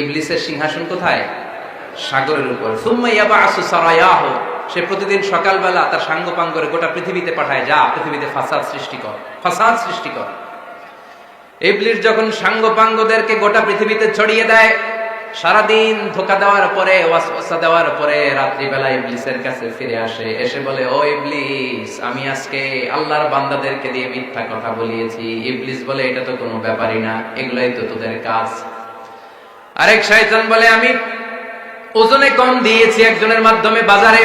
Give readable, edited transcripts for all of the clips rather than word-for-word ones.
ইবলিসের সিংহাসন কোথায়? সাগরের উপর। সুম্মা ইয়াবআসু সারায়াহু, সে প্রতিদিন সকালবেলা তার সাঙ্গপাঙ্গরে গোটা পৃথিবীতে পাঠায়, যা পৃথিবীতে ফাসাদ সৃষ্টি কর। ইবলিস যখন সাঙ্গপাঙ্গদেরকে গোটা পৃথিবীতে ছড়িয়ে দেয়, সারাদিন ধোঁকা দেওয়ার পরে, ওয়াসওয়াসা দেওয়ার পরে রাত্রিবেলা ইবলিসের কাছে ফিরে আসে, এসে বলে, ও ইবলিস, আমি আজকে আল্লাহর বান্দাদেরকে দিয়ে মিথ্যা কথা বলিয়েছি। ইবলিস বলে, এটা তো কোনো ব্যাপারই না, এগুলাই তো তোদের কাজ। আরেক শয়তান বলে, আমি ওজনে কম দিয়েছি একজনের মাধ্যমে বাজারে।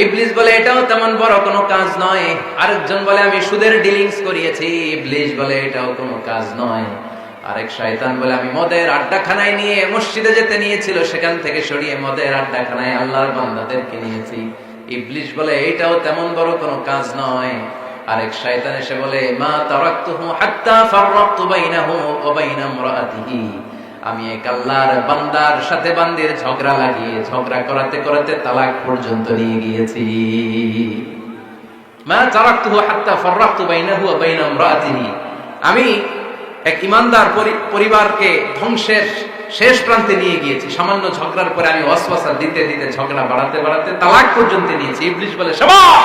ইবলিস বলে, এটাও তেমন বড় কোনো কাজ নয়। আরেকজন বলে, আমি সুদের ডিলিংস করিয়েছি। ইবলিস বলে, এটাও কোনো কাজ নয়। আরেক শয়তান বলে, আমি মদের আড্ডাখানায় নিয়ে মসজিদে যেতে নিয়েছিল, সেখান থেকে সরিয়ে মদের আড্ডাখানায় আল্লাহর বান্দাদেরকে নিয়েছি। ইবলিস বলে, এটাও তেমন বড় কোনো কাজ নয়। আরেক শয়তান এসে বলে, মা তারাকতুহু হাত্তা ফাররাকতু বাইনাহু ওয়া বাইনা ইমরাআতিহি, আমি এক আল্লাহর বান্দার সাথে বান্দির ঝগড়া লাগিয়ে ঝগড়া করাতে করাতে তালাক পর্যন্ত নিয়ে গিয়েছি। মা তারাকতুহু হাত্তা ফাররাকতু বাইনাহু ওয়া বাইনা ইমরাআতিহি, আমি এক ইমানদার পরিবারকে ধ্বংসের শেষ প্রান্তে নিয়ে গিয়েছি। সামান্য ঝগড়ার পরে আমি ওয়াসওয়াসা দিতে দিতে ঝগড়া বাড়াতে বাড়াতে তালাক পর্যন্ত নিয়েছি। ইবলিস বলে, শাবাশ,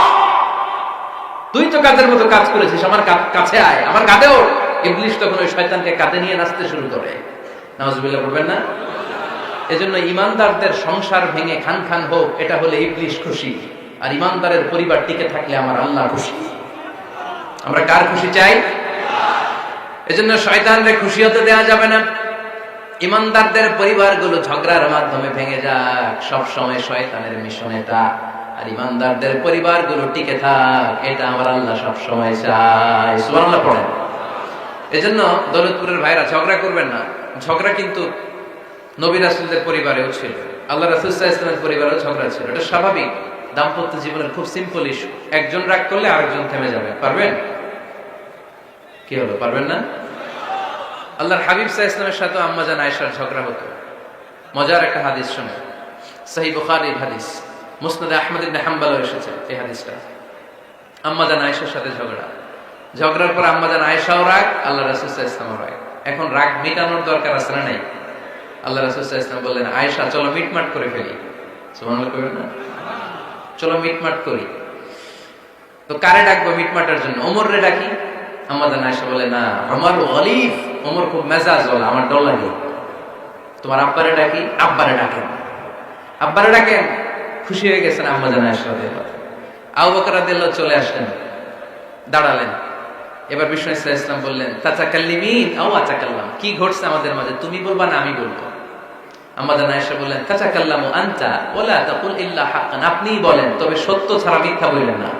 তুই তো কাজের মতো কাজ করেছিস, আমার কাছে আয়, আমার কাঁধে ওঠ। ইবলিস তখন ওই শয়তানকে কাঁধে নিয়ে নাচতে শুরু করে। নাউজুবিল্লাহ পড়বেন না? এজন্য ইমানদারদের সংসার ভেঙে খান খান হোক, এটা হলে ইবলিস খুশি, আর ইমানদারের পরিবার টিকে থাকলে আমার আল্লাহ খুশি। আমরা কার খুশি চাই? এজন্য শয়তানরে খুশি হতে দেওয়া যাবে না। ইমানদারদের পরিবারগুলো ঝগড়ার মাধ্যমে ভেঙে যাক, সব সময় শয়তানের মিশন এটা। আর ইমানদারদের পরিবারগুলো টিকে থাক, এটা আমার আল্লাহ সব সময় চায়। সুবহানাল্লাহ পড়েন। এজন্য দৌলতপুরের ভাইরা ঝগড়া করবেন না। ঝগড়া কিন্তু নবী রাসূলদের পরিবারেও ছিল, আল্লাহ রাসূল সাল্লাল্লাহু আলাইহি ওয়াসাল্লামের পরিবারেও ঝগড়া ছিল। এটা স্বাভাবিক, দাম্পত্য জীবনের খুব সিম্পল ইস্যু। একজন রাগ করলে আরেকজন থেমে যাবে। পারবেন? কি হলো, পারবেন না? আল্লাহর হাবিব সাল্লাল্লাহু আলাইহি ওয়াসাল্লামের সাথে আম্মা জান আয়েশার ঝগড়া হতো। মজার একটা হাদিস শুনে, সহিহ বুখারীর হাদিস, মুসনাদ আহমদ ইবনে হাম্বল এসেছে এই হাদিসটা। আম্মা জান আয়েশার সাথে ঝগড়ার পর আম্মা জান আয়েশাও রাগ, আল্লাহ রাসূল সাল্লাল্লাহু আলাইহি ওয়াসাল্লামও রাগ। এখন রাগ মেটানোর দরকার আছে না নাই? আল্লাহ রাসূল সাল্লাল্লাহু আলাইহি ওয়াসাল্লাম বললেন, আয়েশা চলো মিটমাট করে ফেলি। সুবহানাল্লাহ কইবেন না? চলো মিটমাট করি। তো কারে ডাকবো মিটমাটের জন্য? ওমর রে ডাকি। আম্মা জান আয়েশা বলে, না, ওমর গলিফ, ওমর খুব মেজাজ ওয়ালা, আমার ডর লাগে। তোমার আব্বারে ডাকি। আব্বারে ডাকেন। আব্বারে ডাকেন। খুশি হয়ে গেছেন আম্মা জান আয়েশা রাদিয়াল্লাহু আনহা। আবু বকর রাদিয়াল্লাহু চলে আসলেন, দাঁড়ালেন। এবার বিষ্ণু সাল্লাল্লাহু আলাইহি ওয়াসাল্লাম বললেন, তাতাকাল্লিমিন আও আতাকাল্লাম, কি ঘটছে আমাদের মাঝে, তুমি বলবা না আমি বলবো? আম্মা জান আয়েশা বললেন, তাতাকাল্লামু আনতা ওয়ালা তাকুল ইল্লা হাক্কান, আপনিই বলেন, তবে সত্য ছাড়া মিথ্যা বলবেন না।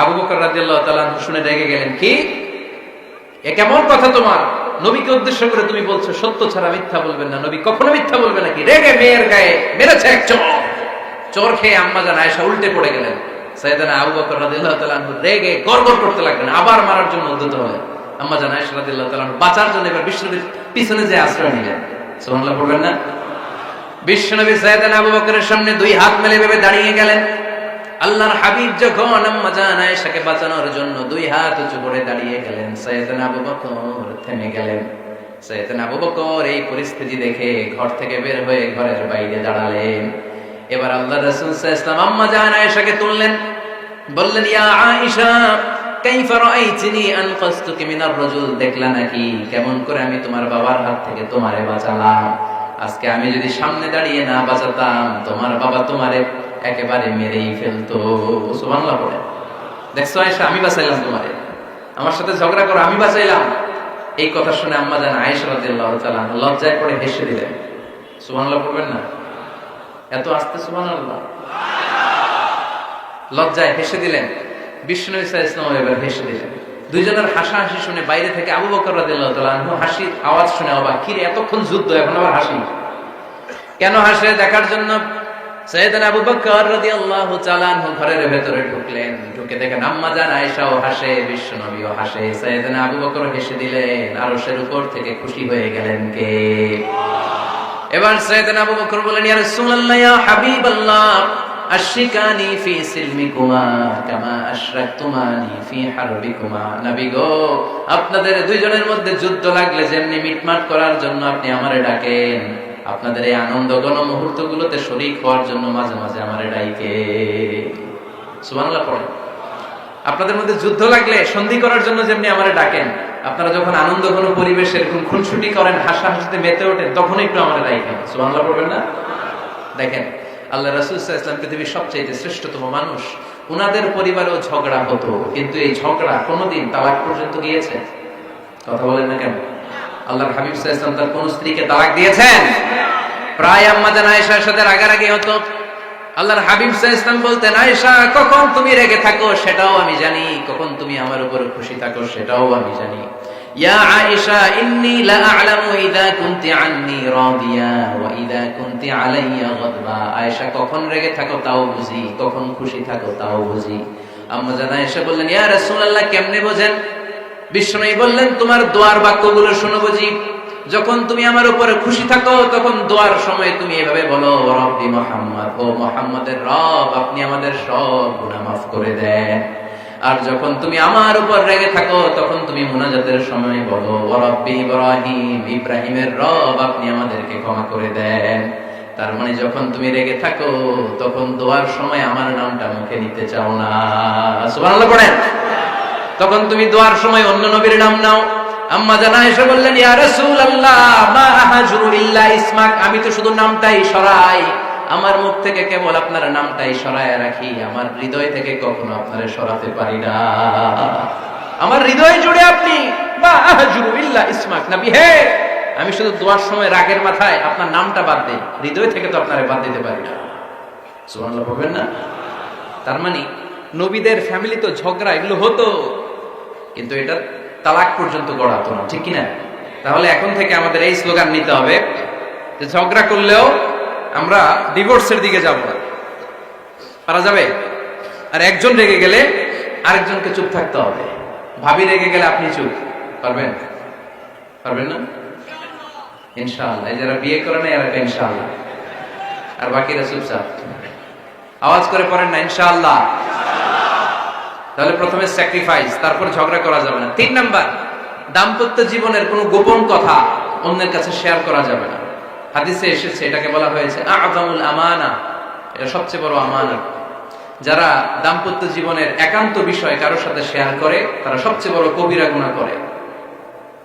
আবু বকর রাদিয়াল্লাহু তাআলা শুনে রেগে গেলেন, কি এ কেমন কথা তোমার? নবীকে উদ্দেশ্য করে তুমি বলছো সত্য ছাড়া মিথ্যা বলবেন না, নবী কখনো মিথ্যা বলবে নাকি? রেগে মেয়ের গায়ে মেরেছে এক চোর খেয়ে আম্মা জান আয়েশা উল্টে পড়ে গেলেন। সাইয়েদনা আবু বকর রাদিয়াল্লাহু তাআলা রেগে গড়গড় করতে লাগলেন, আবার মারার জন্য উদ্যত হলেন। আম্মা জান আয়েশা রাদিয়াল্লাহু তাআলা বাঁচার জন্য এবার বিশ্বনবীর পিছনে যে আশ্রয় নিলেন। সুবহানাল্লাহ পড়বেন না? বিশ্বনবী সাইয়েদনা আবু বকরের সামনে দুই হাত মেলে ভেবে দাঁড়িয়ে গেলেন। আল্লাহর হাবিব যখন আম্মা জান আয়েশাকে বাঁচানোর জন্য দুই হাত উঁচু করে দাঁড়িয়ে গেলেন, সাইয়েদনা আবু বকর থেমে গেলেন। সাইয়েদনা আবু বকর এই পরিস্থিতি দেখে ঘর থেকে বের হয়ে ঘরের বাইরে দাঁড়ালেন। এবার আল্লাহ রাসূল সাল্লাল্লাহু আলাইহি ওয়াসাল্লাম আম্মা জান আয়েশাকে তুললেন, বললেন, ইয়া আয়েশা কাইফা রাআইতিনি আনকাসতুকি মিনার রাজুল, দেখলা নাকি কেমন করে আমি তোমার বাবার হাত থেকে তোমারে বাঁচালাম? আজকে আমি যদি সামনে দাঁড়িয়ে না বাঁচাতাম, তোমার বাবা তোমারে একেবারে মেরেই ফেলতো। সুবহানাল্লাহ পড়ে। দেখছো আয়েশা, আমি বাঁচাইলাম তোমারে, আমার সাথে ঝগড়া করো, আমি বাঁচাইলাম। এই কথা শুনে আম্মা জান আয়েশা রাদিয়াল্লাহু তাআলা লজ্জায় পড়ে হেসে দিলেন। সুবহানাল্লাহ পড়বেন না? এত আস্তে সুবহানাল্লাহ, লজ্জায় হেসে দিলেন। বিষ্ণু ঈসা ইসলাম এবার হেসে দিলেন। দুইজনের হাসাহাসি শুনে বাইরে থেকে আবু বকর রাদিয়াল্লাহু তাআলা হাসির আওয়াজ শুনে অবাক, কি রে এতক্ষণ যুদ্ধ, এখন আবার হাসি কেন? হাসে দেখার জন্য সাইয়েদনা আবু বকর রাদিয়াল্লাহু তাআলা ঘরের ভেতরে ঢুকলেন। ঢুকে দেখেন আম্মা জান আয়েশাও হাসে, বিশ্বনবীও হাসে। সাইয়েদনা আবু বকর হেসে দিলেন, আরশের উপর থেকে খুশি হয়ে গেলেন কে? এবার সাইয়েদনা আবু বকর বলেন, ইয়া রাসূলুল্লাহ, ইয়া হাবিবাল্লাহ, আশরিকানি ফি সিলমিকুমা কামা আশরাকতুমানি ফি হারবিকুমা। নবী গো, আপনাদের দুইজনের মধ্যে যুদ্ধ লাগলে যেমনি মিটমাট করার জন্য আপনি আমারে ডাকেন, আপনাদের এই আনন্দ ঘন মুহূর্তগুলোতে শরীক হওয়ার জন্য মাঝে মাঝে আমারে ডাকে। সুবহানাল্লাহ পড়েন। আপনাদের মধ্যে যুদ্ধ লাগলে সন্ধি করার জন্য যেমনি আমারে ডাকেন, আপনারা যখন আনন্দ ঘন পরিবেশে এরকম খুনসুটি করেন, হাসাহাসিতে মেতে ওঠেন, তখন একটু আমারে ডাকেন। সুবহানাল্লাহ পড়বেন না? দেখেন, আল্লাহ রাসূল সাল্লাল্লাহু আলাইহি ওয়াসাল্লাম পৃথিবীর সবচেয়ে শ্রেষ্ঠতম মানুষ। উনাদের পরিবারেও ঝগড়া হতো, কিন্তু এই ঝগড়া কোনোদিন তালাক পর্যন্ত গিয়েছে? কথা বলেন না কেন? আল্লাহর হাবিব সাল্লাল্লাহু আলাইহি ওয়াসাল্লাম তার কোন স্ত্রীকে তালাক দিয়েছেন? প্রায় আম্মা জান আয়েশার সাথে রাগারাগি হতো। আল্লাহর হাবিব সাল্লাল্লাহু আলাইহি ওয়াসাল্লাম বলতেন, আয়েশা, কখন তুমি রেগে থাকো সেটাও আমি জানি, কখন তুমি আমার উপর খুশি থাকো সেটাও আমি জানি। ইয়া আয়েশা, ইন্নী লা আ'লামু ইযা কুনতি আন্নী রাদিয়া ওয়া ইযা কুনতি আলাইয়া গাদবা। আয়েশা, কখন রেগে থাকো তাও বুঝি, কখন খুশি থাকো তাও বুঝি। আম্মা জান আয়েশা বললেন, ইয়া রাসূলুল্লাহ, কেমনে বোঝেন? বিশ্বনবী বললেন, তোমার দোয়ার বাক্যগুলো শুনো বুঝি। যখন তুমি আমার উপরে খুশি থাকো তখন দোয়ার সময় তুমি এভাবে বলো, রব্বি মুহাম্মদ, ও মুহাম্মাদের রব, আপনি আমাদের সব গুনাহ মাফ করে দেন। আর যখন তুমি আমার উপর রেগে থাকো তখন তুমি মুনাজাতের সময় বলো, রব্বি ইব্রাহিম, ইব্রাহিমের রব, আপনি আমাদেরকে ক্ষমা করে দেন। তার মানে যখন তুমি রেগে থাকো তখন দোয়ার সময় আমার নামটা মুখে নিতে চাও না। সুবহানাল্লাহ পড়েন। তখন তুমি দোয়ার সময় অন্য নবীর নাম নাও। আম্মা জান আয়েশা বললেন, ইয়া রাসূলুল্লাহ, মা আহাজুরু ইল্লা ইসমাক, আমি তো শুধু নামটাই সরাই, আমার মুখ থেকে কেবল আপনার নামটাই সরায় রাখি, আমার হৃদয় থেকে কখনো আপনারে সরাতে পারি না। আমার হৃদয় জুড়ে আপনি, মা আহাজুরু ইল্লা ইসমাক। নবী হে, আমি শুধু দোয়ার সময় রাগের মাথায় আপনার নামটা বাদ দেই, হৃদয় থেকে তো আপনারে বাদ দিতে পারি না। সুবহানাল্লাহ বলবেন না? তার মানে নবীদের ফ্যামিলি তো ঝগড়া এগুলো হতো, কিন্তু এটা তালাক পর্যন্ত গড়াতো না, ঠিক কিনা? তাহলে এখন থেকে আমাদের এই স্লোগান নিতে হবে যে ঝগড়া করলেও আমরা ডিভোর্সের দিকে যাব না। পারা যাবে? আর একজন রেগে গেলে আরেকজনকে চুপ থাকতে হবে। ভাবি রেগে গেলে আপনি চুপ, পারবেন? পারবেন না? ইনশাআল্লাহ। যারা বিয়ে করে না এরা ইনশাআল্লাহ, আর বাকিরা চুপচাপ। আওয়াজ করে পড়েন না ইনশাআল্লাহ। তাহলে প্রথমে স্যাক্রিফাইস, তারপর ঝগড়া করা যাবে না। 3 নাম্বার, দাম্পত্য জীবনের কোনো গোপন কথা অন্যের কাছে শেয়ার করা যাবে না। হাদিসে এসেছে, এটাকে বলা হয়েছে আ'যামুল আমানা, এটা সবচেয়ে বড় আমানত। যারা দাম্পত্য জীবনের একান্ত বিষয় কারোর সাথে শেয়ার করে তারা সবচেয়ে বড় কবিরা গুনাহ করে।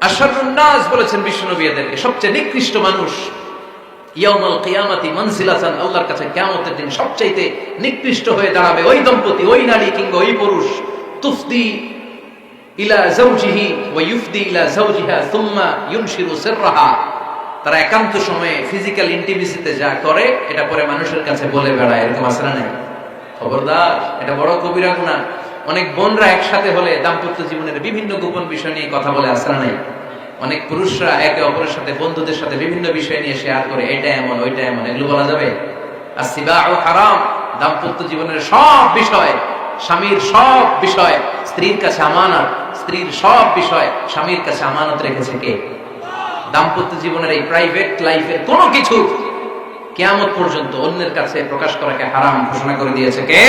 আশরাফুন নাস বলেছেন বিশ্বনবী এদেরকে, সবচেয়ে নিকৃষ্ট মানুষ। ইয়াউমুল কিয়ামাতি মানজিলাতান, আল্লাহর কাছে কিয়ামতের দিন সবচাইতে নিকৃষ্ট হয়ে দাঁড়াবে ওই দম্পতি, ওই নারী কিংবা ওই পুরুষ, তুফদি ইলা যাওজিহি ওয়া ইউফদি ইলা যাওজিহা সুম্মা ইউনশিরু সিররাহা। তারা একান্ত সময়ে ফিজিক্যাল ইন্টিমেসিতে যা করে এটা পরে মানুষের কাছে বলে বেড়ায়, এরকম আছে না নাই? খবরদার, এটা বড় কবিরা গুনাহ। অনেক বোনরা একসাথে হলে দাম্পত্য জীবনের বিভিন্ন গোপন বিষয় নিয়ে কথা বলে, আছে না নাই? অনেক পুরুষরা একে অপরের সাথে, বন্ধুদের সাথে বিভিন্ন বিষয় নিয়ে শেয়ার করে, এটা এমন ওইটা এমন, এগুলো বলা যাবে? আসিবাউ হারাম। দাম্পত্য জীবনের সব বিষয়, স্বামীর সব বিষয় স্ত্রীর কাছে আমানত, স্ত্রীর সব বিষয় স্বামীর কাছে আমানত রেখেছে কে? দাম্পত্য জীবনের এই প্রাইভেট লাইফের কোনো কিছু কিয়ামত পর্যন্ত অন্যের কাছে প্রকাশ করাকে হারাম ঘোষণা করে দিয়েছে কে?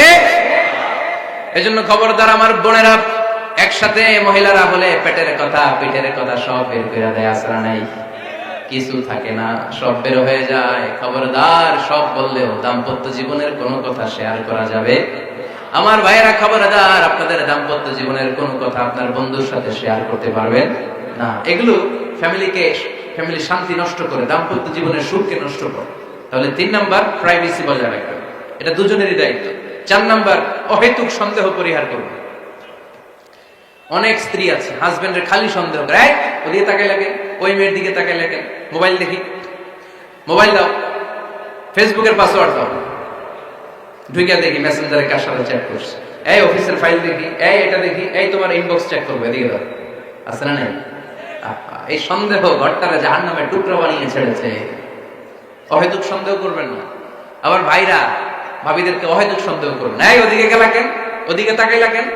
এজন্য খবরদার আমার বোনেরা, একসাথে মহিলারা হলে পেটের কথা পিঠের কথা সব বের করে দেয়, আসরা নাই, কিছু থাকে না, সব বের হয়ে যায়। খবরদার, সব বললেও দাম্পত্য জীবনের কোনো কথা শেয়ার করা যাবে? আমার ভাইয়েরা খবরদার, আপনাদের দাম্পত্য জীবনের কোনো কথা আপনার বন্ধুর সাথে শেয়ার করতে পারবেন না। এগুলো ফ্যামিলি শান্তি নষ্ট করে, দাম্পত্য জীবনের সুখকে নষ্ট করে। তাহলে 3 নাম্বার, প্রাইভেসি বজায় রাখবেন, এটা দুজনেরই দায়িত্ব। 4 নাম্বার, অহেতুক সন্দেহ পরিহার করবেন। অনেক স্ত্রী আছে হাজবেন্ডের খালি সন্দেহ করে, ওদিকে তাকাই লাগে, ওই মেয়ের দিকে তাকাই লাগে, মোবাইল দেখি, মোবাইল দাও, ফেসবুকের পাসওয়ার্ড দাও, ঢুকে দেখি মেসেঞ্জারে কার সাথে চ্যাট করছে, এই অফিসের ফাইল দেখি, এই এটা দেখি, এই তোমার ইনবক্স চেক করবে, এদিকে দাও, আছে না নাই? এই সন্দেহ ঘরটারে জাহান্নামের টুকরা বানিয়ে ছেড়েছে। অহেতুক সন্দেহ করবেন না। আবার ভাইরা ভাবিদেরকে অহেতুক সন্দেহ করবেন, এই ওদিকে গেলা কেন, ওদিকে তাকাইলা কেন,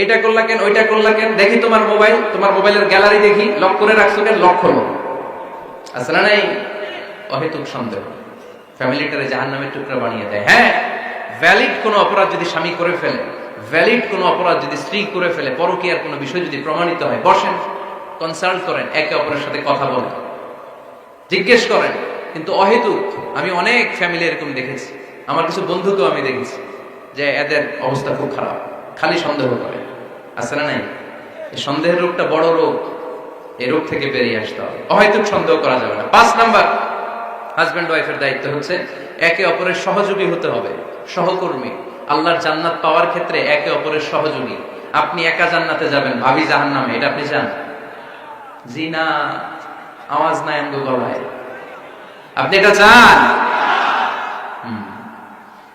এটা করলা কেন, ওইটা করলা কেন, দেখি তোমার মোবাইল, তোমার মোবাইলের গ্যালারি দেখি, লক করে রাখছো কেন, লক খোলো, আছে না নাই? অহেতুক সন্দেহ ফ্যামিলিটারে জাহান্নামের টুকরা বানিয়ে দেয়। হ্যাঁ, ভ্যালিড কোনো অপরাধ যদি স্বামী করে ফেলে, ভ্যালিড কোনো অপরাধ যদি স্ত্রী করে ফেলে, পরকীয়ার কোনো বিষয় যদি প্রমাণিত হয়, বসেন, কনসাল্ট করেন, একে অপরের সাথে কথা বলেন, জিজ্ঞেস করেন। কিন্তু অহেতুক, আমি অনেক ফ্যামিলি এরকম দেখেছি, আমার কিছু বন্ধুকেও আমি দেখেছি যে এদের অবস্থা খুব খারাপ, খালি সন্দেহ করে। আছে না নাই? এই সন্দেহের রোগটা বড় রোগ, এই রোগ থেকে বেরিয়ে আসতে হবে। অহেতুক সন্দেহ করা যাবে না। 5 নাম্বার, হাজব্যান্ড ওয়াইফের দায়িত্ব হচ্ছে একে অপরের সহযোগী হতে হবে, সহকর্মী। আল্লাহর জান্নাত পাওয়ার ক্ষেত্রে একে অপরের সহযোগী। আপনি একা জান্নাতে যাবেন, ভাবি জাহান্নামে, এটা আপনি চান? জি না, আওয়াজ নাই আমগো গলায়। আপনি এটা চান?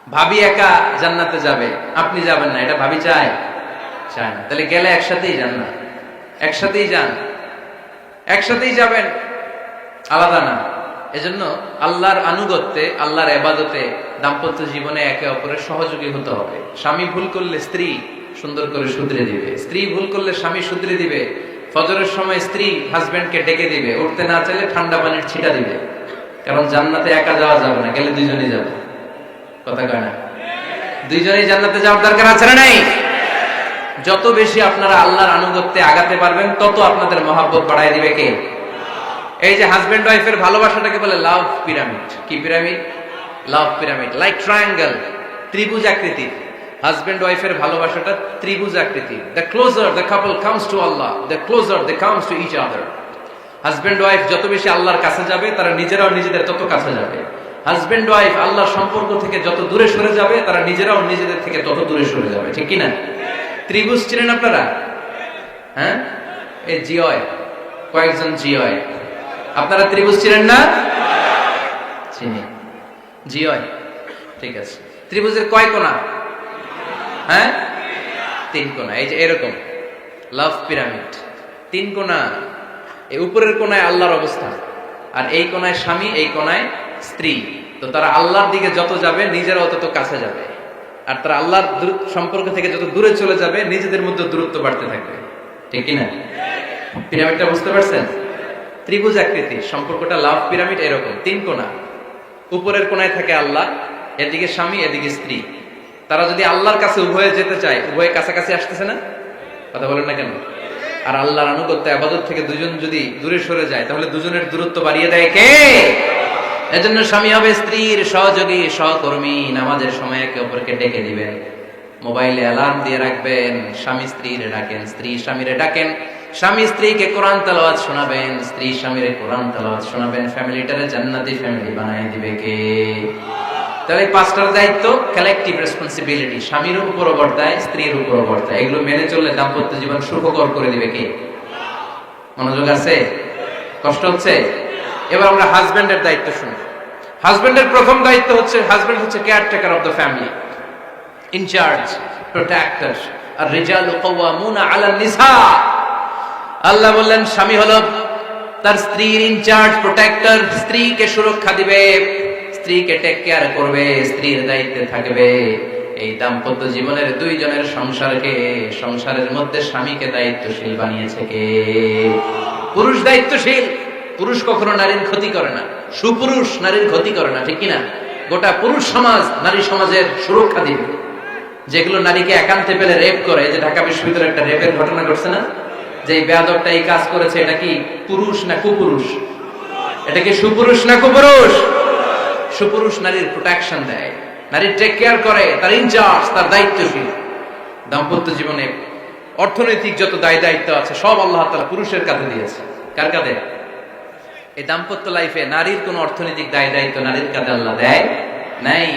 ভাবি একা জান্নাতে যাবে, আপনি যাবেন না, এটা ভাবি চায়? চায় না। তাহলে গেলে একসাথেই যান না, একসাথেই যান, একসাথেই যাবেন, আলাদা না। এজন্য আল্লাহর আনুগত্যে, আল্লাহর ইবাদতে, দাম্পত্য জীবনে একে অপরের সহযোগী হতে হবে। স্বামী ভুল করলে স্ত্রী সুন্দর করে শুধরে দিবে, স্ত্রী ভুল করলে স্বামী শুধরে দিবে। ফজরের সময় স্ত্রী হাজবেন্ডকে ডেকে দিবে, উঠতে না চাইলে ঠান্ডা পানির ছিটা দিবে। কারণ জান্নাতে একা যাওয়া যাবে না, গেলে দুইজনেই যাবে। কথা কয় না? দুইজনেই জান্নাতে যাওয়ার দরকার আছে না নাই? যত বেশি আপনারা আল্লাহর আনুগত্যে আগাতে পারবেন, তত আপনাদের মহাব্বত বাড়ায় দিবে কে? এই যে হাজবেন্ড ওয়াইফের ভালোবাসাটাকে বলে লাভ পিরামিড। কি pyramid? Love pyramid, like triangle, ত্রিভুজ আকৃতির। হাজবেন্ড ওয়াইফের ভালোবাসাটা ত্রিভুজ আকৃতির। The closer the couple comes to Allah, the closer they comes to each other. Husband wife যত বেশি আল্লাহর কাছে যাবে, তারা নিজেরাও নিজেদের তত কাছে যাবে। হাজবেন্ড ওয়াইফ আল্লাহর সম্পর্ক থেকে যত দূরে সরে যাবে, তারা নিজেরাও নিজেদের থেকে তত দূরে সরে যাবে। ঠিক কিনা? ত্রিভুজ চিনেন আপনারা? হ্যাঁ, এই জিওয় কয়েকজন জিওয়, আপনারা ত্রিভুজ চিনেন না? চিনি, জিওয়, ঠিক আছে। ত্রিভুজের কয় কোণা? হ্যাঁ, 3 কোণা। এই যে এরকম লাভ পিরামিড, 3 কোণা। এই উপরের কোণায় আল্লাহর অবস্থান, আর এই কোণায় স্বামী, এই কোণায় স্ত্রী। তো তারা আল্লাহর দিকে যত যাবে, নিজেরাও তত কাছে যাবে। আর তারা আল্লাহর সম্পর্ক থেকে যত দূরে চলে যাবে, নিজেদের মধ্যে দূরত্ব বাড়তে থাকবে। ঠিক কিনা? পিরামিডটা বুঝতে পারছেন? ত্রিভুজ আকৃতি সম্পর্কটা, লাভ পিরামিড এরকম 3 কোণা। উপরের কোণায় থাকে আল্লাহ, এদিকে স্বামী, এদিকে স্ত্রী। তারা যদি আল্লাহর কাছে উভয়ে যেতে চায়, উভয়ে কাছাকাছি আসতেছে না? কথা বলেন না কেন? আর আল্লাহর আনুগত্য, ইবাদত থেকে দুজন যদি দূরে সরে যায়, তাহলে দুজনের দূরত্ব বাড়িয়ে দেয় কে? এজন্য স্বামী হবে স্ত্রীর সহযোগী, সহকর্মী। নামাজের সময় একে অপরকে ডেকে দিবেন, মোবাইলে অ্যালার্ম দিয়ে রাখবেন। স্বামী স্ত্রীরে ডাকেন, স্ত্রী স্বামীরে ডাকেন। স্বামী স্ত্রীকে কোরআন তেলাওয়াত শোনাবেন, স্ত্রী স্বামীরে কোরআন তেলাওয়াত শোনাবেন। ফ্যামিলিটারে জান্নাতি ফ্যামিলি বানায় দিবে কে? তাহলে 5টার দায়িত্ব, কালেকটিভ রেসপন্সিবিলিটি। স্বামীর উপরও বর্তায়, স্ত্রীর উপরও বর্তায়। এগুলো মেনে চললে দাম্পত্য জীবন সুখকর করে দিবে কে? মনোযোগ আছে? কষ্ট হচ্ছে? এবার আমরা হাজবেন্ডের দায়িত্ব শুনি। হাজবেন্ডের প্রথম দায়িত্ব হচ্ছে, হাজবেন্ড হচ্ছে caretaker of the family, in charge, protector. আর রিজালু কাওয়ামুনা আলান নিসা। আল্লাহ বললেন স্বামী হলো তার স্ত্রীর ইনচার্জ, প্রোটেক্টর। স্ত্রীকে সুরক্ষা দিবে, স্ত্রীকে টেক কেয়ার করবে, স্ত্রীর দায়িত্বে থাকবে। এই দাম্পত্য জীবনের দুইজনের সংসারকে, সংসারের মধ্যে স্বামীকে দায়িত্বশীল বানিয়েছে কে? পুরুষ দায়িত্বশীল। পুরুষ কখনো নারীর ক্ষতি করে না, সুপুরুষ নারীর ক্ষতি করে না। ঠিক কিনা? গোটা পুরুষ সমাজ নারী সমাজের সুরক্ষা দিবে। যেগুলো নারীকে একান্তে পেলে রেপ করে, যে ঢাকা বিশ্ববিদ্যালয়ে একটা রেপের ঘটনা ঘটছে না, যে এই বেয়াদবটা এই কাজ করেছে, এটা কি পুরুষ না কুপুরুষ? এটা কি সুপুরুষ না কুপুরুষ? সুপুরুষ নারীর প্রোটেকশন দেয়, নারীর টেক কেয়ার করে, তার ইনচার্জ, তার দায়িত্বশীল। দাম্পত্য জীবনে অর্থনৈতিক যত দায় দায়িত্ব আছে, সব আল্লাহ তাআলা পুরুষের কাঁধে দিয়েছে। কার কাঁধে? এই দাম্পত্য লাইফে নারীর কোন অর্থনৈতিক দায় দায়িত্ব নারীর কাঁধে আল্লাহ দেয় নাই।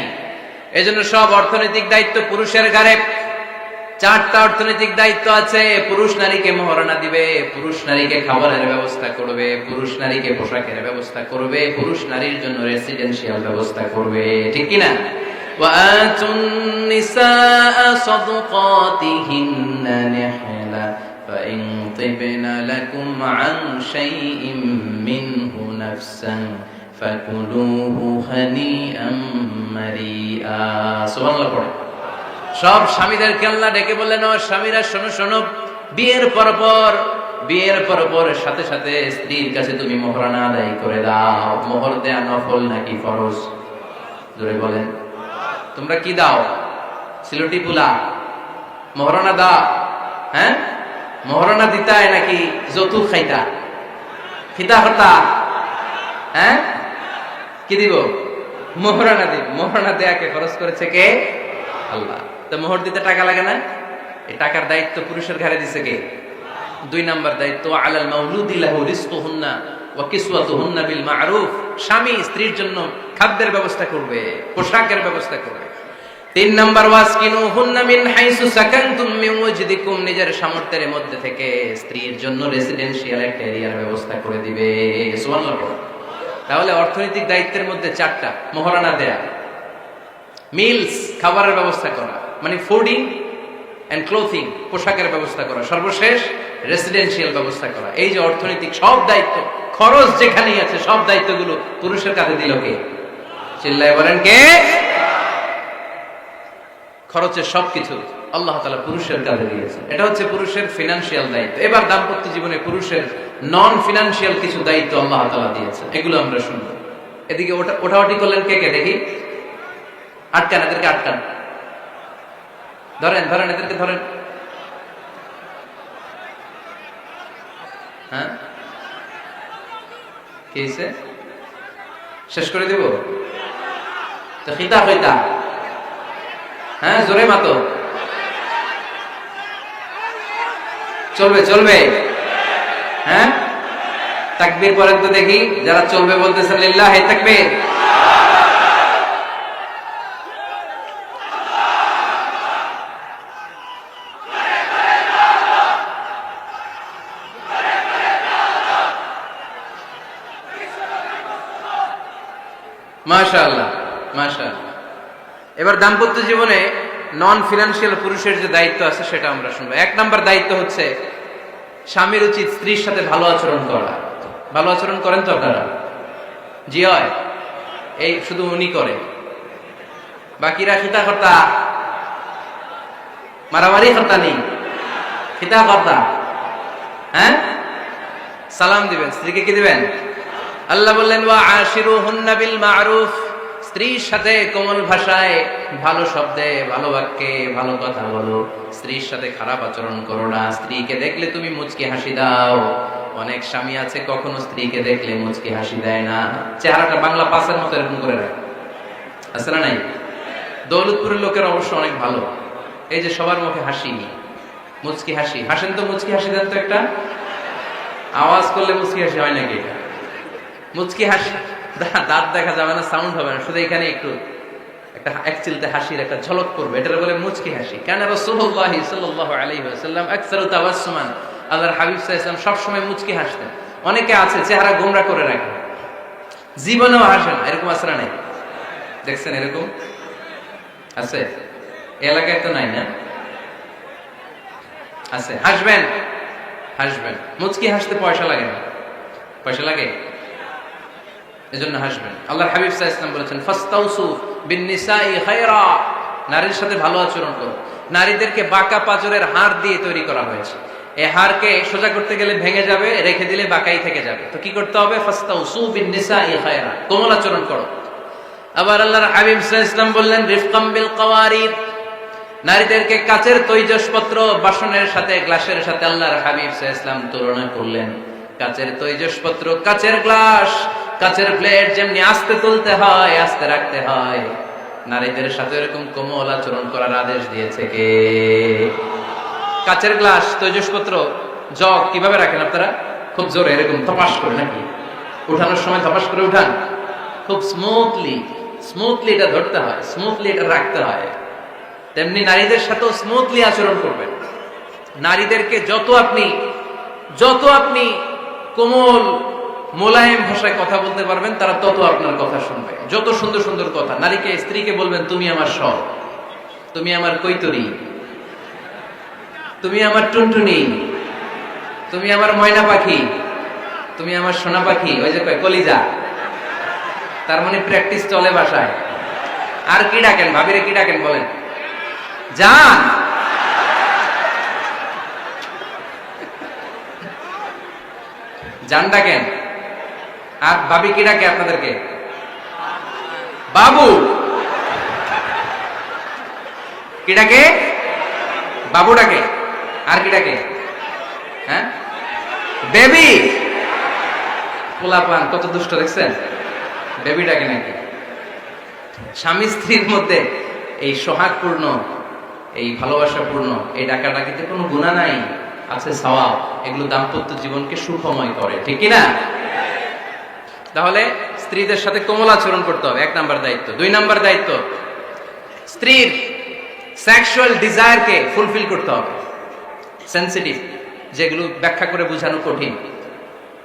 এজন্য সব অর্থনৈতিক দায়িত্ব পুরুষের ঘাড়ে। 4টা অর্থনৈতিক দায়িত্ব আছে। পুরুষ নারীকে মহারণা দিবে, পুরুষ নারীকে খাবারের ব্যবস্থা করবে, পুরুষ নারীকে পোশাকের ব্যবস্থা করবে, পুরুষ নারীর জন্য রেসিডেন্সিয়াল ব্যবস্থা করবে। ঠিক কিনা? ওয়াআতুন নিসাআ সাদকাতিহিন্না নিহলা ফাইন তিবনা লাকুম আন শাইইম মিনহু নাফসান ফাকুলুহু হানিআম মারিআ। সুবহানাল্লাহ পড়ে। সব স্বামীদেরকে আল্লাহ ডেকে বললেন, ও স্বামীরা শোনো শোনো, বিয়ের পর সাথে সাথে স্ত্রীর কাছে তুমি মোহরানা আদায় করে দাও। মোহর দেয়া নফল নাকি ফরজ? জোরে বলেন। তোমরা কি দাও? সিলটি পুলা, মহরণা দাও? হ্যাঁ, মহরণা দিতায় নাকি যৌতুক খাইতা? খিতা হতা? হ্যাঁ, কি দিব? মহরণা দিব। মহরণা দেয়াকে খরচ করেছে কে? আল্লাহ। তো মোহর দিতে টাকা লাগে না? এই টাকার দায়িত্ব পুরুষের ঘাড়ে দিছে কে? 2 নাম্বার দায়িত্ব, আলাল মাউলুদি লাহু রিজকুহুন্না ওয়া কিসওয়াতুহুন্না বিল মা'রুফ। স্বামী স্ত্রীর জন্য খাদ্যের ব্যবস্থা করবে, পোশাকের ব্যবস্থা করবে। 3 নাম্বার, ওয়াসকিনুহুন্না মিন হাইসু সাকানতুম মিন ওয়াজদিকুম। নিজের সামর্থ্যের মধ্যে থেকে স্ত্রীর জন্য রেসিডেন্সিয়াল একটা এরিয়ার ব্যবস্থা করে দিবে। সুবহানাল্লাহ। তাহলে অর্থনৈতিক দায়িত্বের মধ্যে 4টা: মহরানা দেয়া, মিলস খাবারের ব্যবস্থা করা, মানে ফুডিং এন্ড ক্লোথিং, পোশাকের ব্যবস্থা করা, সর্বশেষ রেসিডেন্সিয়াল ব্যবস্থা করা। এই যে অর্থনৈতিক সব দায়িত্ব, খরচ যেখানেই আছে সব দায়িত্বগুলো পুরুষের কাঁধে দিল কে? চিল্লায় বলেন কে? খরচের সবকিছু আল্লাহ তাআলা পুরুষের কাঁধে দিয়েছে। এটা হচ্ছে পুরুষের ফিনান্সিয়াল দায়িত্ব। এবার দাম্পত্য জীবনে পুরুষের নন ফিনান্সিয়াল কিছু দায়িত্ব আল্লাহ তাআলা দিয়েছে, এগুলো আমরা শুনবো। এদিকে ওঠাওটি করলেন কে কে দেখি? আটকান, এদেরকে আটকান। ধরেন ধরেন, এদেরকে ধরেন। হ্যাঁ, কি হয়েছে? শেষ করে দেব তো? খিতা হইতা? হ্যাঁ, জোরে মাতো। চলবে চলবে? হ্যাঁ, তাকবীর পরেন তো দেখি, যারা চলবে বলতেছেন লিল্লাহি তাকবীর। মাশাআল্লাহ মাশাআল্লাহ। এবার দাম্পত্য জীবনে নন ফিনান্সিয়াল পুরুষের যে দায়িত্ব আছে সেটা আমরা শুনবো। 1 নাম্বার দায়িত্ব হচ্ছে স্বামীর উচিত স্ত্রীর সাথে ভালো আচরণ করা। ভালো আচরণ করেন তো আপনারা? জি হয়। এই শুধু উনি করে, বাকিরা খিতা কর্তা, মারামারি কর্তা নেই, খিতা কর্তা। হ্যাঁ, সালাম দিবেন, স্ত্রীকে কি দিবেন? আল্লাহ বললেন ওয়া আশিরুহুন্না বিল মা'রুফ। স্ত্রীর সাথে কোমল ভাষায়, ভালো শব্দে, ভালো বাক্যে ভালো কথা বলো। স্ত্রীর সাথে খারাপ আচরণ করো না। স্ত্রীকে দেখলে তুমি মুচকি হাসি দাও। অনেক স্বামী আছে কখনো স্ত্রীকে দেখলে মুচকি হাসি দেয় না, চেহারাটা বাংলা পাসের মতো এরকম করে রাখে। আছে না নাই? দৌলতপুরের লোকের অবশ্য অনেক ভালো, এই যে সবার মুখে হাসি, মুচকি হাসি। হাসেন তো, মুচকি হাসি দেন তো একটা। আওয়াজ করলে মুচকি হাসি হয় নাকি? এটা মুচকি হাসি, দাঁত দেখা যাবে না, সাউন্ড হবে না, শুধু এখানে একটু একটা এক চিলতে হাসির একটা ঝলক করবে, এটা বলে মুচকি হাসি। কেন? রাসূলুল্লাহ সাল্লাল্লাহু আলাইহি ওয়াসাল্লাম আকসারু তাবাসসুমান, আল্লাহর হাবিব সাল্লাল্লাহু আলাইহি ওয়াসাল্লাম সব সময় মুচকি হাসতেন। অনেকে আছে চেহারা গোমরা করে রাখে, জীবনেও হাসে না, এরকম আছে না নাই? দেখছেন এরকম আছে? এলাকায় তো নাই না? আছে। হাসবেন হাসবেন, মুচকি হাসতে পয়সা লাগে না। পয়সা লাগে? এজন্য হাসবেন। আল্লাহর হাবিব সাল্লাল্লাহু আলাইহি ওয়াসাল্লাম বলেছেন ফাস্তাউসু বিন-নিসাই খায়রা, নারীর সাথে ভালো আচরণ করো। নারীদেরকে বাঁকা পাঁজরের হাড় দিয়ে তৈরি করা হয়েছে। এই হাড়কে সোজা করতে গেলে ভেঙে যাবে, রেখে দিলে বাঁকাই থেকে যাবে। তো কি করতে হবে? ফাস্তাউসু বিন-নিসাই খায়রা, কোমল আচরণ করো। আবার আল্লাহর হাবিব সাল্লাল্লাহু আলাইহি ওয়াসাল্লাম বললেন রিফকাম বিল কাওয়ারিদ, নারীদেরকে কাচের তৈজসপত্র, বাসনের সাথে, গ্লাসের সাথে আল্লাহর হাবিব সাল্লাল্লাহু আলাইহি ওয়াসাল্লাম তুলনা করলেন। কাচের তৈজসপত্র, কাচের গ্লাস, কাচের প্লেট যেমনি আস্তে তুলতে হয়, আস্তে রাখতে হয়, নারীদের সাথে এরকম কোমল আচরণ করার আদেশ দিয়েছে কে? কাচের গ্লাস, তৈজসপত্র, জগ কিভাবে রাখেন আপনারা? খুব জোরে এরকম ধপাস করে নাকি? উঠানোর সময় ধপাস করে উঠান? খুব স্মুথলি এটা ধরতে হয়, স্মুথলি এটা রাখতে হয়। তেমনি নারীদের সাথেও স্মুথলি আচরণ করবেন। নারীদেরকে যত আপনি কোমল মোলায়েম ভাষায় কথা বলতে পারবেন, তারা তত আপনার কথা শুনবে। যত সুন্দর সুন্দর কথা নারীকে, স্ত্রীকে বলবেন তুমি আমার সব, তুমি আমার কৈতরি, তুমি আমার টুনটুনি, তুমি আমার ময়না পাখি, তুমি আমার সোনা পাখি। ওই যে কয় কলিজা, তার মানে প্র্যাকটিস চলে বাসায়। আর কি ডাকেন? ভাবিরে কি ডাকেন বলেন? জান। জান ডাকেন। আর ভাবি কি ডাকে আপনাদেরকে? বাবু। কি ডাকে? বাবু ডাকে। আর কি ডাকে? হ্যাঁ, বেবি। পোলাপান কত দুষ্ট দেখছেন, বেবি ডাকে নাকি। স্বামী স্ত্রীর মধ্যে এই সোহাগপূর্ণ, এই ভালোবাসাপূর্ণ এই ডাকাডাকিতে কোনো গুনাহ নাই, আছে সওয়াব। এগুলো দাম্পত্য জীবনকে সুখময় করে, ঠিক কি না? তাহলে স্ত্রীদের সাথে কোমল আচরণ করতে হবে, 1 নাম্বার দায়িত্ব। 2 নাম্বার দায়িত্ব, স্ত্রীর সেক্সুয়াল ডিজায়ারকে ফুলফিল করতে হবে। সেনসিটিভ, যেগুলো ব্যাখ্যা করে বোঝানো কঠিন,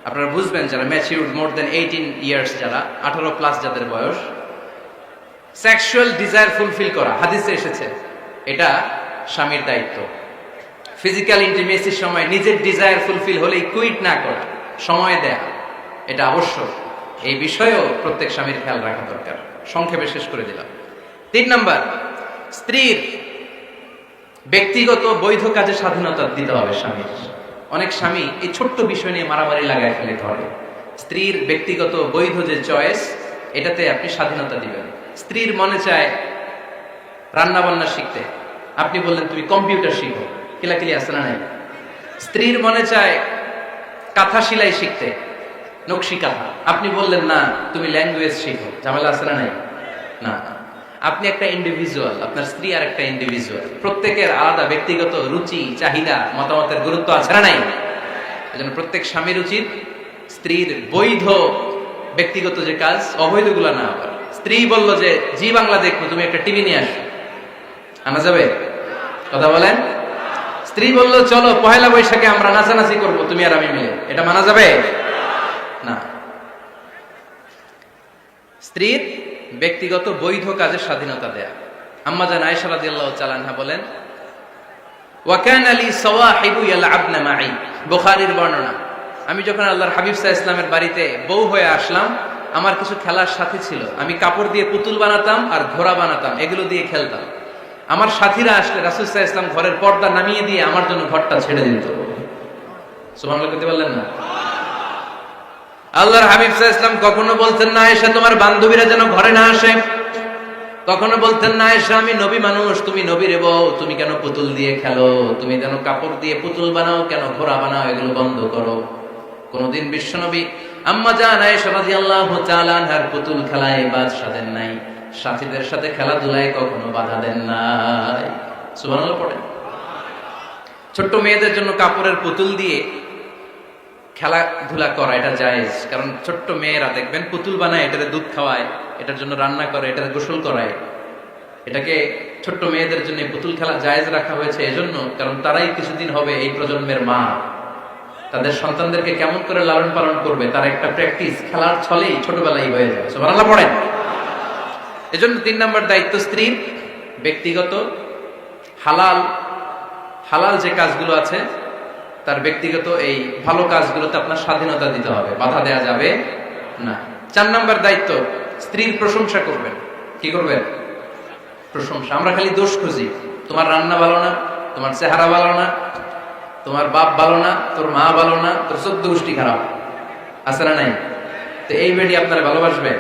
আপনারা বুঝবেন যারা ম্যাচিউরড, মোর দেন 18 ইয়ার্স, যারা 18 প্লাস যাদের বয়স, সেক্সুয়াল ডিজায়ার ফুলফিল করা হাদিসে এসেছে, এটা স্বামীর দায়িত্ব। ফিজিক্যাল ইন্টিমেসির সময় নিজের ডিজায়ার ফুলফিল হলেই কুইট না করা, সময় দেয়া, এটা আবশ্যক। এই বিষয়েও প্রত্যেক স্বামীর খেয়াল রাখা দরকার। সংক্ষেপে শেষ করে দিলাম। 3 নাম্বার, স্ত্রীর ব্যক্তিগত বৈধ কাজে স্বাধীনতা দিতে হবে স্বামীর। অনেক স্বামী এই ছোট্ট বিষয় নিয়ে মারামারি লাগায় ফেলে ঘরে। স্ত্রীর ব্যক্তিগত বৈধ যে চয়েস, এটাতে আপনি স্বাধীনতা দিবেন। স্ত্রীর মনে চায় রান্না বান্না শিখতে, আপনি বললেন তুমি কম্পিউটার শিখো, কিলাকিলি আছে না নাই? স্ত্রীর মনে চায় কাঁথা সেলাই শিখতে, নকশি কাঁথা, আপনি বললেন না তুমি ল্যাঙ্গুয়েজ শিখো, ঝামেলা আছে না নাই? না, আপনি একটা ইন্ডিভিজুয়াল, আপনার স্ত্রী আর একটা ইন্ডিভিজুয়াল, প্রত্যেকের আলাদা ব্যক্তিগত রুচি, চাহিদা, মতামতের গুরুত্ব আছে না নাই? এজন্য প্রত্যেক স্বামীর উচিত স্ত্রীর বৈধ ব্যক্তিগত যে কাজ, অবৈধগুলো না। আবার স্ত্রী বললো যে জি বাংলা দেখবো, তুমি একটা টিভি নিয়ে আসো, আনা যাবে? কথা বলেন। স্ত্রী বললো চলো পহেলা বৈশাখে আমরা নাচানাচি করবো তুমি আর আমি মিলে, এটা মানা যাবে না। স্ত্রীর ব্যক্তিগত বৈধ কাজের স্বাধীনতা দেয়া। আম্মা জান আয়েশা রাদিয়াল্লাহু তাআলা আনহা বলেন, ওয়া কানা লি সাওয়াহিবু ইয়ালআবনা মাই, বুখারীর বর্ণনা, আমি যখন আল্লাহর হাবিব সাল্লাল্লাহু আলাইহি ওয়াসাল্লামের বাড়িতে বউ হয়ে আসলাম, আমার কিছু খেলার সাথী ছিল, আমি কাপড় দিয়ে পুতুল বানাতাম আর ঘোড়া বানাতাম, এগুলো দিয়ে খেলতাম। আমার সাথীরা আসলে রাসূল সাল্লাল্লাহু আলাইহি ওয়াসাল্লাম ঘরের পর্দা নামিয়ে দিয়ে আমার জন্য ঘরটা ছেড়ে দিত। সুবহানাল্লাহ বলতে পারলেন না? আল্লাহর হাবিব সাল্লাল্লাহু আলাইহি ওয়াসাল্লাম কখনো বলতেন না আয়েশা তোমার বান্ধবীরা যেন ঘরে না আসে, কখনো বলতেন না আয়েশা আমি নবী মানুষ, তুমি নবীর বউ, তুমি কেন পুতুল দিয়ে খেলো, তুমি যেন কাপড় দিয়ে পুতুল বানাও, কেন ঘোড়া বানাও, এগুলো বন্ধ করো। কোনদিন বিশ্বনবী আম্মা জান আয়েশা রাদিয়াল্লাহু তাআলা আনহার পুতুল খেলায় বাদ সাধেন নাই, সাথীদের সাথে খেলাধুলায় কখনো বাধা দেন নাই। সুবহানাল্লাহ পড়েন। ছোট্ট মেয়েদের জন্য কাপড়ের পুতুল দিয়ে খেলাধুলা করা এটা জায়েজ, কারণ ছোট্ট মেয়েরা দেখবেন পুতুল বানায়, এটারে দুধ খাওয়ায়, এটার জন্য রান্না করে, এটারে গোসল করায়। এটাকে ছোট্ট মেয়েদের জন্য পুতুল খেলা জায়েজ রাখা হয়েছে এজন্য, কারণ তারাই কিছুদিন হবে এই প্রজন্মের মা, তাদের সন্তানদেরকে কেমন করে লালন পালন করবে তার একটা প্র্যাকটিস খেলার ছলেই ছোটবেলায় হয়ে যাবে। সুবহানাল্লাহ পড়েন। এজন্য 3 নাম্বার দায়িত্ব স্ত্রীর ব্যক্তিগত হালাল যে কাজগুলো আছে তার ব্যক্তিগত এই ভালো কাজগুলোতে আপনার স্বাধীনতা দিতে হবে, বাধা দেয়া যাবে না। 4 নাম্বার দায়িত্ব, স্ত্রীর প্রশংসা করবেন। কি করবেন? প্রশংসা। আমরা খালি দোষ খুঁজি, তোমার রান্না ভালো না, তোমার চেহারা ভালো না, তোমার বাপ ভালো না, তোর মা ভালো না, তোর 14 গোষ্ঠী খারাপ, আছে না নাই? তো এই বেটি আপনার ভালোবাসবে?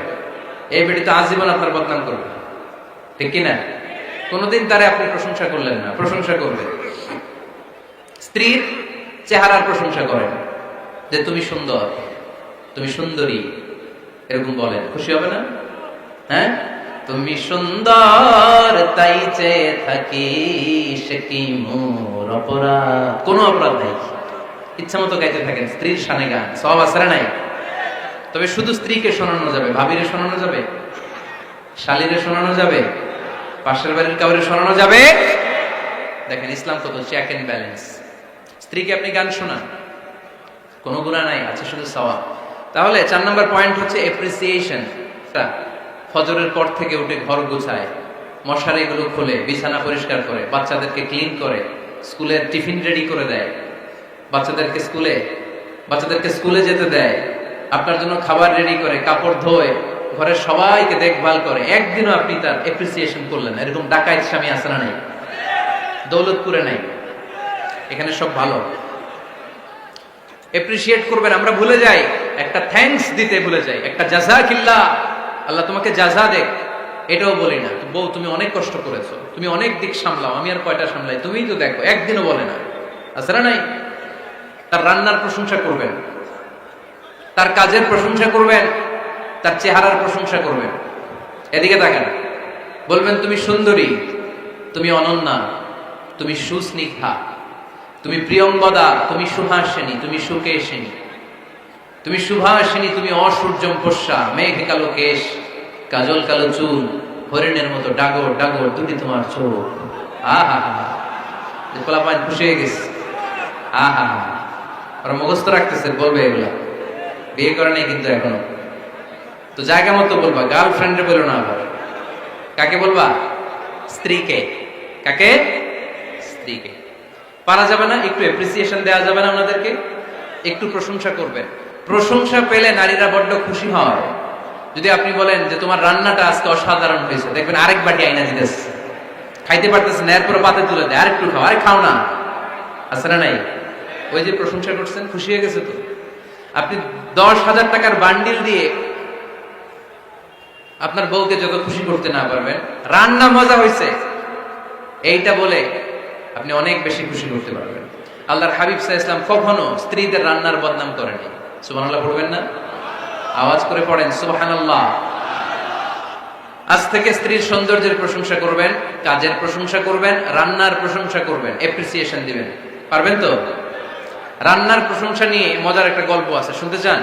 এই বেটি তো আজীবন আপনার বদনাম করবে, ঠিক কিনা? কোনোদিন তারে আপনি প্রশংসা করলেন না, প্রশংসা করবে। স্ত্রীর চেহারার প্রশংসা করেন, যে তুমি সুন্দর, তুমি সুন্দরী, এরকম বলেন, খুশি হবে না? হ্যাঁ, তুমি সুন্দর তাই চেয়ে থাকি, সে কি মোর অপরাধ? কোনো অপরাধ নাই, ইচ্ছা মতো গাইতে থাকেন স্ত্রীর শানে গান, সব আসরা নাই। তবে শুধু স্ত্রীকে শোনানো যাবে, ভাবিরে শোনানো যাবে, শালীরে শোনানো যাবে, পাশের বাড়ির কাউরে শোনানো যাবে? দেখেন ইসলাম কত চেক এন্ড ব্যালেন্স। স্ত্রীকে আপনি গান শোনান, কোনো গুনাহ নাই, আছে শুধু সওয়াব। তাহলে 4 নাম্বার পয়েন্ট হচ্ছে এপ্রিসিয়েশন। ফজরের পর থেকে উঠে ঘর গোছায়, মশারিগুলো খুলে, বিছানা পরিষ্কার করে, বাচ্চাদেরকে ক্লিন করে, স্কুলের টিফিন রেডি করে দেয়, বাচ্চাদেরকে স্কুলে যেতে দেয়, আপনার জন্য খাবার রেডি করে, কাপড় ধোয়, ঘরের সবাইকে দেখভাল করে। একদিনও আপনি তার এপ্রিসিয়েশন করলেন? এরকম ডাকাইত স্বামী আছে না নাই? দৌলতপুরে নাই, এখানে সব ভালো। এপ্রিসিয়েট করবেন, আমরা ভুলে যাই, একটা থ্যাঙ্কস দিতে ভুলে যাই, একটা জাযাকিল্লাহ, আল্লাহ তোমাকে জাযা দেখ, এটাও বলি না। বউ তুমি অনেক কষ্ট করেছো, তুমি অনেক দিক সামলাও, আমি আর কয়টা সামলাই, তুমিই তো দেখো, একদিনও বলে না। আছে না নাই? তার রান্নার প্রশংসা করবেন, তার কাজের প্রশংসা করবেন, তার চেহারার প্রশংসা করবেন। এদিকে তাকান, বলবেন তুমি সুন্দরী, তুমি অনন্যা, তুমি সুস্নিগ্ধা, তুমি প্রিয়ঙ্গদা, তুমি সুহাসিনী, তুমি সুকেশিনী, তুমি সুভাষিনী, তুমি অসূর্যম পোষ্যা, মেঘ কালো কেশ, কাজল কালো চুল, হরিণের মতো ডাগর ডাগর দুটি তোমার চোখ। আহা হা, পোলাপান খুশি হয়ে গেছে। আহা হা, ওরা মুখস্থ রাখতেছে, বলবে এগুলা। বিয়ে করে নাই কিন্তু এখনো। তো জায়গা মতো বলবা, গার্লফ্রেন্ডে বলো না। আবার কাকে বলবা? স্ত্রীকে। কাকে? স্ত্রীকে। পারা যাবে না? একটু এপ্রিসিয়েশন দেওয়া যাবে না ওনাদেরকে? একটু প্রশংসা করবেন। প্রশংসা পেলে নারীরা বড্ড খুশি হয়। যদি আপনি বলেন যে তোমার রান্নাটা আজকে অসাধারণ হয়েছে, দেখবেন আরেক বাটি আইনা দিতেছে, খাইতে পারতেছে না, এরপর পাতে তুলে দেয়, আরেকটু খাও, আরে খাও না। আছে না নাই? ওই যে প্রশংসা করছেন, খুশি হয়ে গেছে তো। আপনি 10,000 টাকার বান্ডিল দিয়ে আপনার বউকে যত খুশি করতে না পারবেন, রান্না মজা হয়েছে এইটা বলে আপনি অনেক বেশি খুশি করতে পারবেন। আল্লাহর হাবিব সাল্লাল্লাহু আলাইহি ওয়াসাল্লাম কখনো স্ত্রীদের রান্নার বদনাম করেনি। সুবহানাল্লাহ পড়বেন না? আওয়াজ করে পড়েন সুবহানাল্লাহ। আজ থেকে স্ত্রীর সৌন্দর্যের প্রশংসা করবেন, কাজের প্রশংসা করবেন, রান্নার প্রশংসা করবেন, এপ্রিসিয়েশন দিবেন। পারবেন তো? রান্নার প্রশংসা নিয়ে মজার একটা গল্প আছে, শুনতে চান?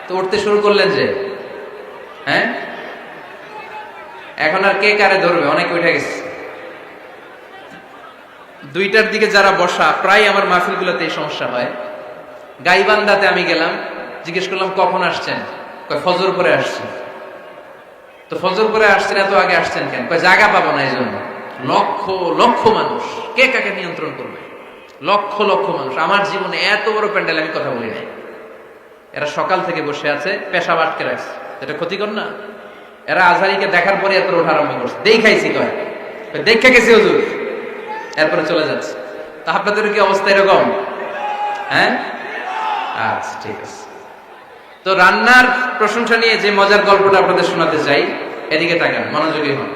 তো উঠতে শুরু করলেন যে, হ্যাঁ, এখন আর কে কারে ধরবে? অনেকে উঠে গেছে। 2টার দিকে যারা বসা, প্রায় আমার মাহফিলগুলোতে এই সমস্যা হয়। গাইবান্ধাতে আমি গেলাম, জিজ্ঞেস করলাম কখন আসছেন? কয় ফজর পরে আসছেন। তো ফজর পরে আসছেন, এত আগে আসছেন কেন? কয় জায়গা পাবো না এই জন্য। লক্ষ লক্ষ মানুষ, কে কাকে নিয়ন্ত্রণ করবে? লক্ষ লক্ষ মানুষ। আমার জীবনে এত বড় প্যান্ডেল আমি কথা বলি নাই। এরা সকাল থেকে বসে আছে, পেশাব আটকে রাখছে। এটা ক্ষতিকর না? এরা আজহারিকে দেখার পরে এত ওঠা আরম্ভ করছে। দেখাইছি, কয় দেখে গেছি হুজুর, এরপরে চলে যাচ্ছে। তা আপনাদের কি অবস্থা এরকম? হ্যাঁ, আচ্ছা ঠিক আছে। তো রান্নার প্রশংসা নিয়ে যে মজার গল্পটা আপনাদের শোনাতে চাই, এদিকে তাকান, মনোযোগী হন।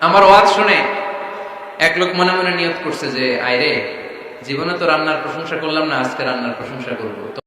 আমার ওয়াজ শুনে এক লোক মনে মনে নিয়ত করছে যে, আইরে, জীবনে তো রান্নার প্রশংসা করলাম না, আজকে রান্নার প্রশংসা করবো। তো